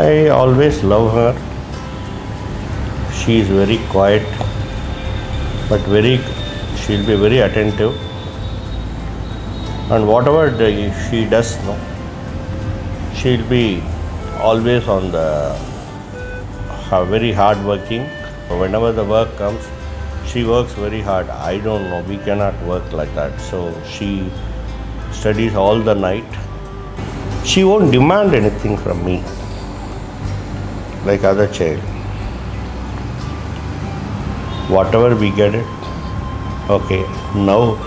I always love her. She is very quiet, but she'll be very attentive. And whatever she does, no, she'll be always on very hard working. Whenever the work comes, she works very hard. I don't know, we cannot work like that. So she studies all the night. She won't demand anything from me like other child. Whatever we get it, okay. Now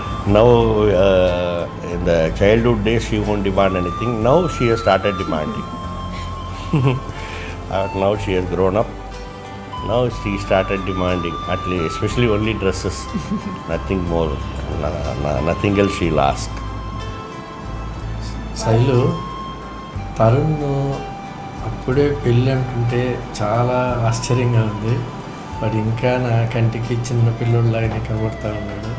in the childhood days she won't demand anything. Now she has started demanding. Now she has grown up. Now she started demanding, at least, especially only dresses. Nothing more, nothing else she'll ask. Sailu, Tarun అప్పుడే పెళ్ళి అంటుంటే చాలా ఆశ్చర్యంగా ఉంది. వాడు ఇంకా నా కంటికి చిన్న పిల్లోడిలాగానే కనబడుతూ ఉన్నాడు.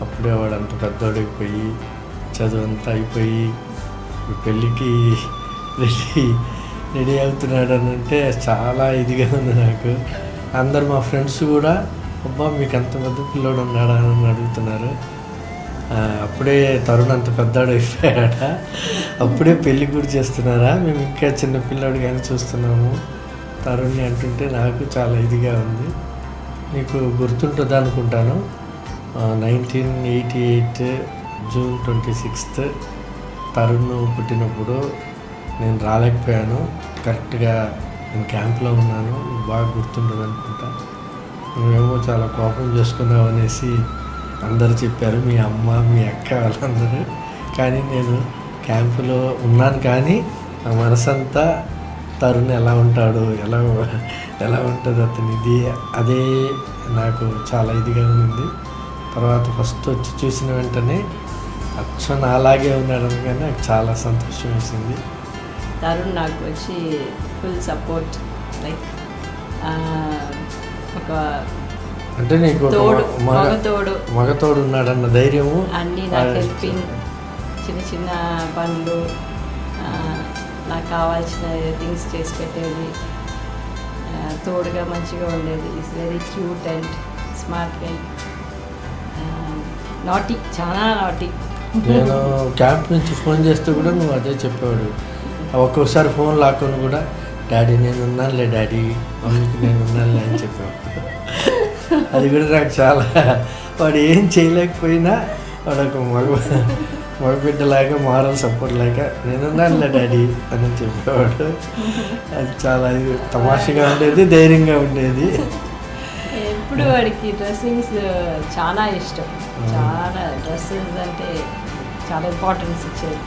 అప్పుడే వాడు అంత పెద్దోడైపోయి చదువు అంతా అయిపోయి పెళ్ళికి రెడీ అవుతున్నాడు అని అంటే చాలా ఇదిగా ఉంది నాకు. అందరు మా ఫ్రెండ్స్ కూడా అబ్బా మీకు అంత పెద్ద పిల్లోడు ఉన్నాడా అని అడుగుతున్నారు. అప్పుడే తరుణ్ అంత పెద్దవాడు అయిపోయాడ, అప్పుడే పెళ్ళి కూడా చేస్తున్నారా, మేము ఇంకా చిన్న పిల్లాడు కానీ చూస్తున్నాము తరుణ్ని అంటుంటే నాకు చాలా ఇదిగా ఉంది. నీకు గుర్తుంటుంది అనుకుంటాను, 1988 జూన్ 26 తరుణ్ పుట్టినప్పుడు నేను రాలేకపోయాను. కరెక్ట్గా నేను క్యాంప్లో ఉన్నాను. బాగా గుర్తుంటుంది అనుకుంటా. నువ్వేమో చాలా కోపం చేసుకున్నావు అనేసి అందరు చెప్పారు, మీ అమ్మ మీ అక్క వాళ్ళందరూ. కానీ నేను క్యాంపులో ఉన్నాను, కానీ నా మనసంతా తరుణ్ ఎలా ఉంటాడు, ఎలా ఉంటుంది అతనిది, అదే నాకు చాలా ఇదిగా ఉంది. తర్వాత ఫస్ట్ వచ్చి చూసిన వెంటనే అచ్చం అలాగే ఉన్నాడు అనగానే నాకు చాలా సంతోషం వేసింది. తరుణ్ నాకు వచ్చి ఫుల్ సపోర్ట్, లైక్ ఒక అంటే నీకు మగతోడు ఉన్నాడన్న ధైర్యము, అన్నీ నాకు హెల్పింగ్, చిన్న చిన్న పనులు, నాకు కావాల్సిన థింగ్స్ చేసి పెట్టేది, తోడుగా మంచిగా ఉండేది. Is very cute and smart guy, naughty, చాలా నాటీ. నేను క్యాంప్ నుంచి ఫోన్ చేస్తే కూడా నువ్వు అదే చెప్పేవాడు. ఒక్కొక్కసారి ఫోన్ లాక్కొని కూడా డాడీ నేను ఉన్నానులే, డాడీ మమ్మీకి నేను ఉన్నానులే అని చెప్పేవాడు. అది కూడా నాకు చాలా, వాడు ఏం చేయలేకపోయినా వాడు ఒక మగబిడ్డలాగా మారల్ సపోర్ట్ లాగా నేనున్నానులే డాడీ అని చెప్పేవాడు. అది చాలా తమాషగా ఉండేది, ధైర్యంగా ఉండేది. ఎప్పుడు వాడికి డ్రెస్సింగ్స్ చాలా ఇష్టం, చాలా డ్రెస్సెస్ అంటే చాలా ఇంపార్టెన్స్ ఇచ్చేది.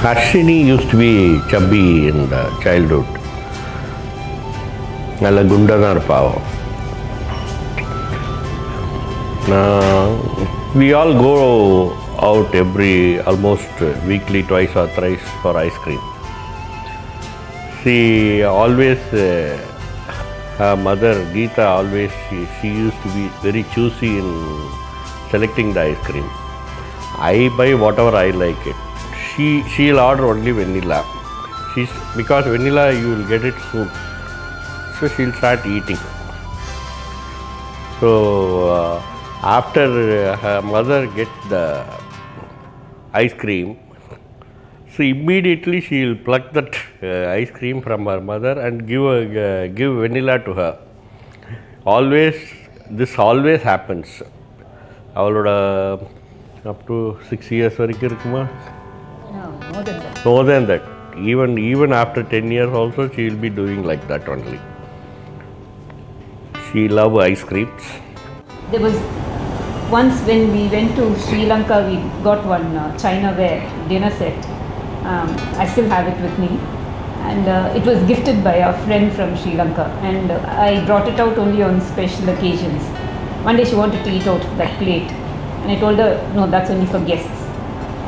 Harshini used to be chubby in the childhood. Nalla gundanar pavam. We all go out almost weekly, twice or thrice for ice cream. She always, her mother Geeta always, she used to be very choosy in selecting the ice cream. I buy whatever I like it. She'll order only vanilla. Because vanilla you will get it soon, so she'll start eating. So after her mother gets the ice cream, so immediately she will pluck that ice cream from her mother and give vanilla to her. This always happens. Avaloda up to 6 years varaiku irukuma. More than that. Even after 10 years also she will be doing like that only. She loves ice creams. There was once when we went to Sri Lanka, we got one Chinaware dinner set. I still have it with me, and it was gifted by a friend from Sri Lanka, and I brought it out only on special occasions. One day she wanted to eat out of that plate, and I told her, no, that's only for guests.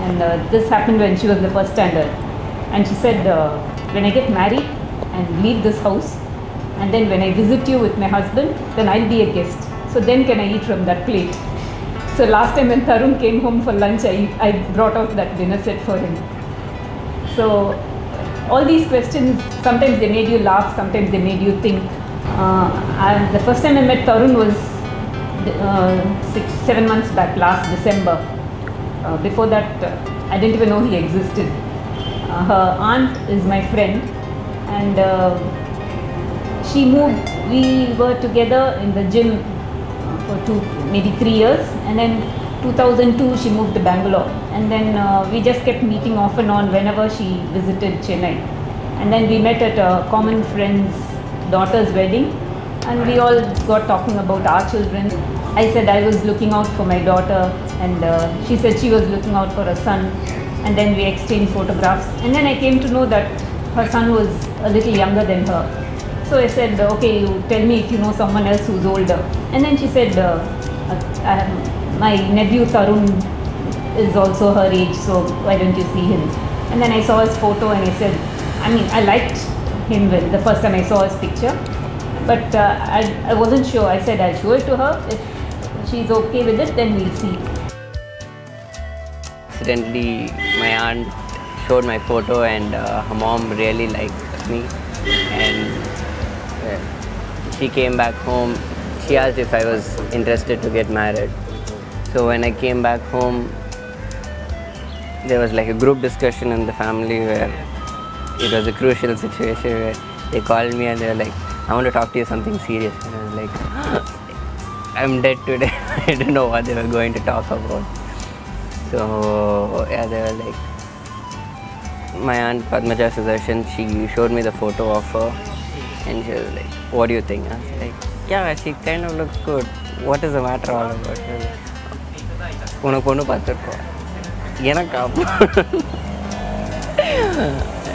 And this happened when she was in the first standard, and she said, when I get married and leave this house, and then when I visit you with my husband, then I'll be a guest. So then can I eat from that plate? So last time when Tarun came home for lunch, I brought out that dinner set for him. So all these questions, sometimes they made you laugh, sometimes they made you think. The first time I met Tarun was 7 months back, last December. Before that, I didn't even know he existed. Her aunt is my friend, and she moved. We were together in the gym for maybe 3 years, and then 2002 she moved to Bangalore, and then we just kept meeting off and on whenever she visited Chennai, and then we met at a common friend's daughter's wedding, and we all got talking about our children. I said I was looking out for my daughter, and she said she was looking out for a son, and then we exchanged photographs, and then I came to know that her son was a little younger than her. So I said, okay, you tell me if you know someone else who's older. And then she said, my nephew Tarun is also her age, so why don't you see him? And then I saw his photo and I said, I liked him the first time I saw his picture, but I wasn't sure. I said I'll show it to her. If she's okay with it, then we'll see. Accidentally, my aunt showed my photo, and her mom really liked me, and she came back home. She asked if I was interested to get married. So when I came back home, there was like a group discussion in the family where it was a crucial situation where they called me and they were like, I want to talk to you something serious. And I was like, I'm dead today. I don't know what they were going to talk about. So yeah, they were like, my aunt Padmaja Sudarshan, she showed me the photo of her, and she was like, what do you think? I was like, yeah, she kind of looks good. What is the matter all about? She was like, உனக்கு பொண்ணு பார்த்துருக்கோம் எனக்கு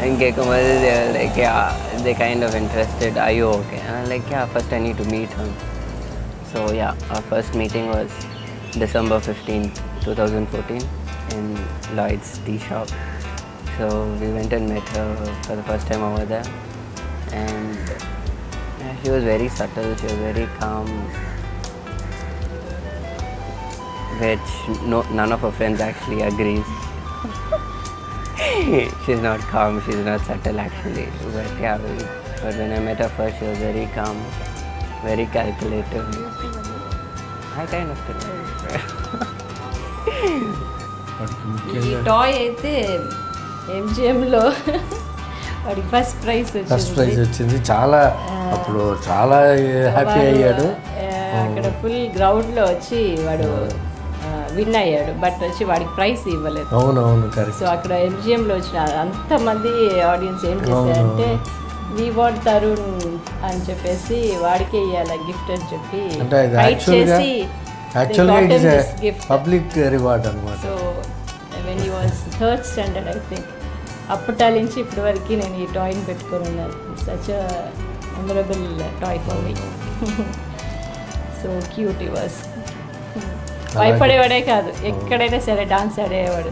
and கேட்கும்போது like, yeah, they kind of interested. Are you okay? And I'm like, yeah, first I need to meet her. So yeah, our first meeting was December 15, 2014 in Lloyd's tea shop. So we went and met her for the first time over there, and she was very subtle, she was very calm, which none of her friends actually agrees. She's not calm, she's not subtle actually, but yeah, but when I met her first, she was very calm, very calculative. I kind of still like her. ఈ toy అయితే ఎంజిఎంలో వాడికి first prize వచ్చింది. చాలా అప్పుడు చాలా happy అయ్యాడు. అక్కడ full గ్రౌండ్లో వచ్చి వాడు విన్ అయ్యాడు, బట్ వచ్చి వాడికి ప్రైజ్ ఇవ్వలేదు. అవునవును, సో అక్కడ ఎంజిఎంలో వచ్చిన అంతమంది ఆడియన్స్ ఏం చేశారంటే వీ వాంట్ తరుణ్ అని చెప్పేసి వాడికే ఇవ్వాలి గిఫ్ట్ అని చెప్పి ఫైట్ చేసి పబ్లిక్ రివార్డ్ అన్నమాట. So when he was 3rd standard I think, అప్పటి నుంచి ఇప్పటి వరకు నేను ఈ టాయ్ని పెట్టుకొని ఉన్నాను. Such a memorable toy for me. So cute he was. భయపడేవాడే కాదు, ఎక్కడైనా సరే డాన్స్ ఆడేవాడు.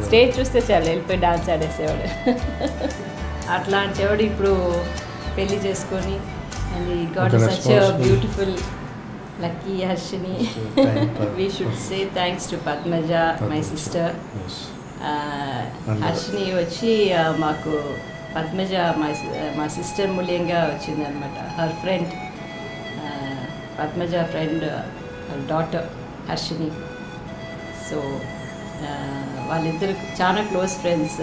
స్టేజ్ చూస్తే చాలు వెళ్ళిపోయి డాన్స్ ఆడేసేవాడు. అట్లాంటివాడు ఇప్పుడు పెళ్లి చేసుకొని అండ్ ఈ got such a beautiful lucky Harshini. We should say thanks to Padmaja, my sister. Harshini వచ్చి మాకు పద్మజ మా సిస్టర్ మూల్యంగా వచ్చిందనమాట. Her friend, Padmaja friend daughter Harshini. So వాళ్ళిద్దరు చాలా క్లోజ్ ఫ్రెండ్స్,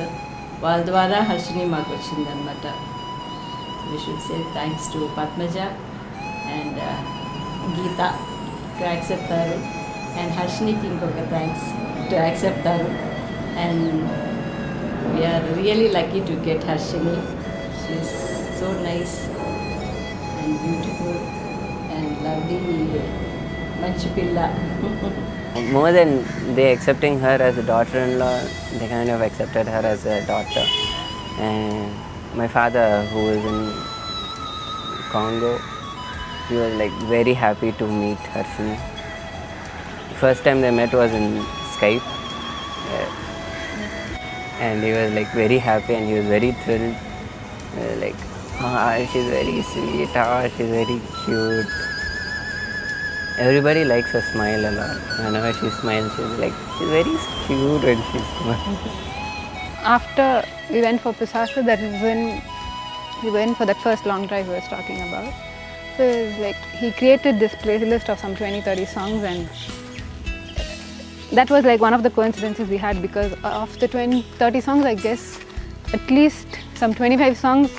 వాళ్ళ ద్వారా హర్షిని మాకు వచ్చిందనమాట. We should say thanks to Padmaja and Geetha to accept Tarun, and హర్షినికి ఇంకొక thanks to accept Tarun. And we are really lucky to get Harshini. She is so nice and beautiful and lovely, మంచి పిల్ల. More than they accepting her as a daughter-in-law, they kind of accepted her as a daughter. And my father, who is in Congo, he was like very happy to meet Harshini. First time they met was in Skype, and he was like very happy and he was very thrilled. Like, she's very sweet, she's very cute. Everybody likes her smile a lot. Whenever she smiles, she's very cute when she smiles. after we went for Pisasa, that is when we went for that first long drive we was talking about. So it was like he created this playlist of some 20-30 songs, and that was like one of the coincidences we had, because of the 20-30 songs, I guess at least some 25 songs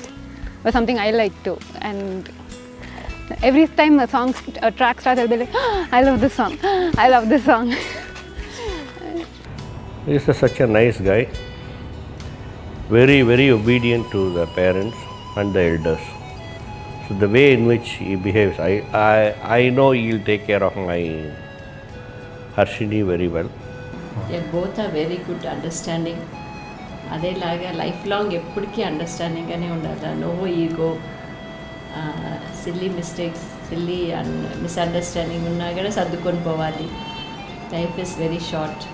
were something I liked too. And every time a track starts, I'll be like, oh, I love this song, I love this song. He's such a nice guy, very, very obedient to the parents and the elders. So the way in which he behaves, I know he'll take care of my Harshini very well. They both are very good understanding. అదేలాగా life long ఎప్పటికీ అండర్స్టాండింగ్గానే ఉండాలి. No ego, silly mistakes, silly misunderstanding ఉన్నా కూడా సర్దుకొని పోవాలి. Life is very short.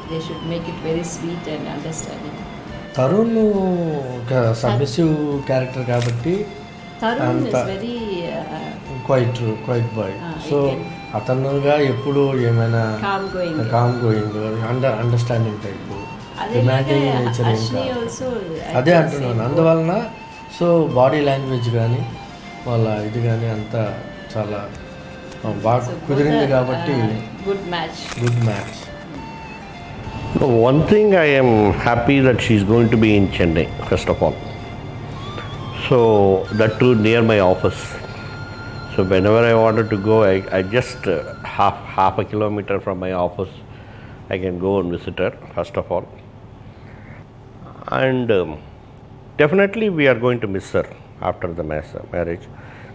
They should make it very sweet and understanding. Tarun ఒక submissive character కాబట్టి Tarun is very quiet boy. So అతనుగా ఎప్పుడు ఏమైనా calm going understanding type, demanding nature ఏం కాదు. అదే అంటున్నాను. అందువలన సో బాడీ లాంగ్వేజ్ కానీ వాళ్ళ ఇది కానీ అంతా చాలా బాగా కుదిరింది కాబట్టి good match. One thing I am happy that she's going to be in Chennai, first of all. So that too near my office. So whenever I wanted to go, I just half a kilometer from my office, I can go and visit her, first of all. And definitely we are going to miss her after the marriage.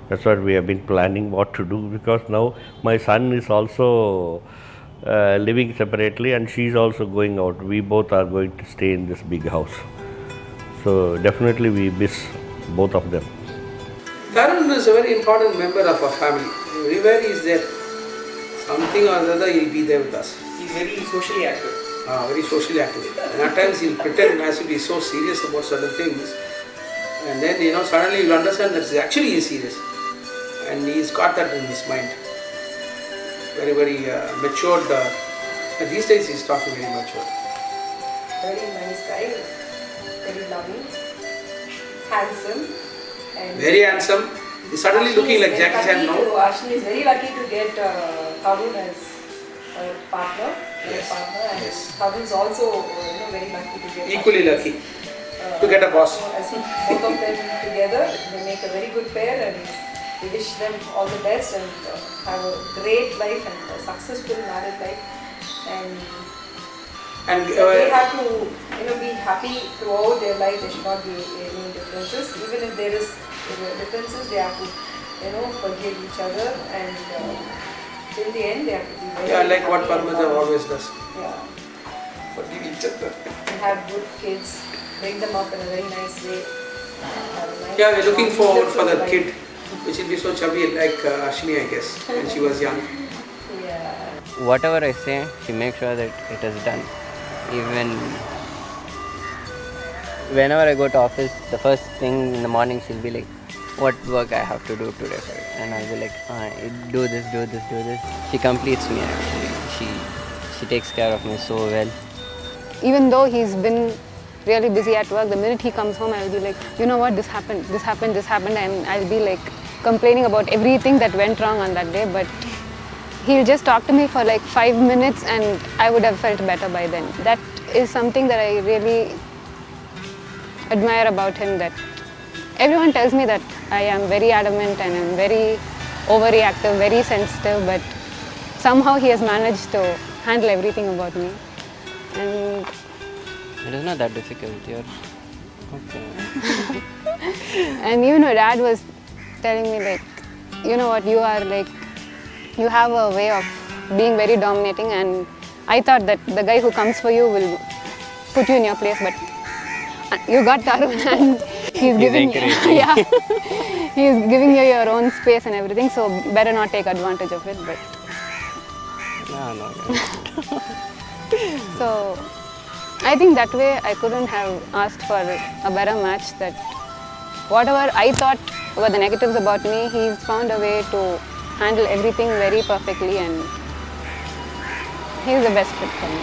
That's what we have been planning what to do, because now my son is also living separately and she is also going out. We both are going to stay in this big house. So definitely we miss both of them. Tarun is a very important member of our family. Everywhere he is there. Something or other he will be there with us. He is very socially active. Very socially active. And at times he will pretend as if he is so serious about certain things. And then suddenly you will understand that actually he is serious. And he has got that in his mind. Very, very matured. These days he is talking very mature. Very nice guy. Very loving. Handsome. And very handsome. He's suddenly looking like Jackie Chan now. Ashni is very lucky to get Tarun as a partner. Yes. And yes. Tarun is also very lucky to get. Equally lucky to get a boss. As both of them together, they make a very good pair, and we wish them all the best and have a great life and a successful married life. And they have to be happy throughout their life. There should not be any differences. Even if there is differences, they have to forgive each other, and till the end they have to be very like what Parmaja always does. Yeah. Forgive each other. And have good kids, bring them up in a very nice way. Yeah, we're looking forward for that kid, which will be so chubby like Ashni, I guess, when she was young. Yeah. Whatever I say, she makes sure that it is done. Even whenever I go to office, the first thing in the morning she'll be like, what work I have to do today for it? And I'll be like, do this. She completes me actually. She takes care of me so well. Even though he's been really busy at work, the minute he comes home, I'll be like, you know what, this happened, and I'll be like complaining about everything that went wrong on that day, but he'll just talk to me for like 5 minutes and I would have felt better by then. That is something that I really admire about him, that everyone tells me that I am very adamant and I'm very overreactive, very sensitive, but somehow he has managed to handle everything about me. And it is not that difficult. You're okay. And Dad was telling me like, you know what, you are like, you have a way of being very dominating, and I thought that the guy who comes for you will put you in your place, but you got Tarun and he's giving you, he's giving you your own space and everything, so better not take advantage of it. But no. So I think that way I couldn't have asked for a better match, that whatever I thought were the negatives about me, he's found a way to handle everything very perfectly, and he's the best fit for me.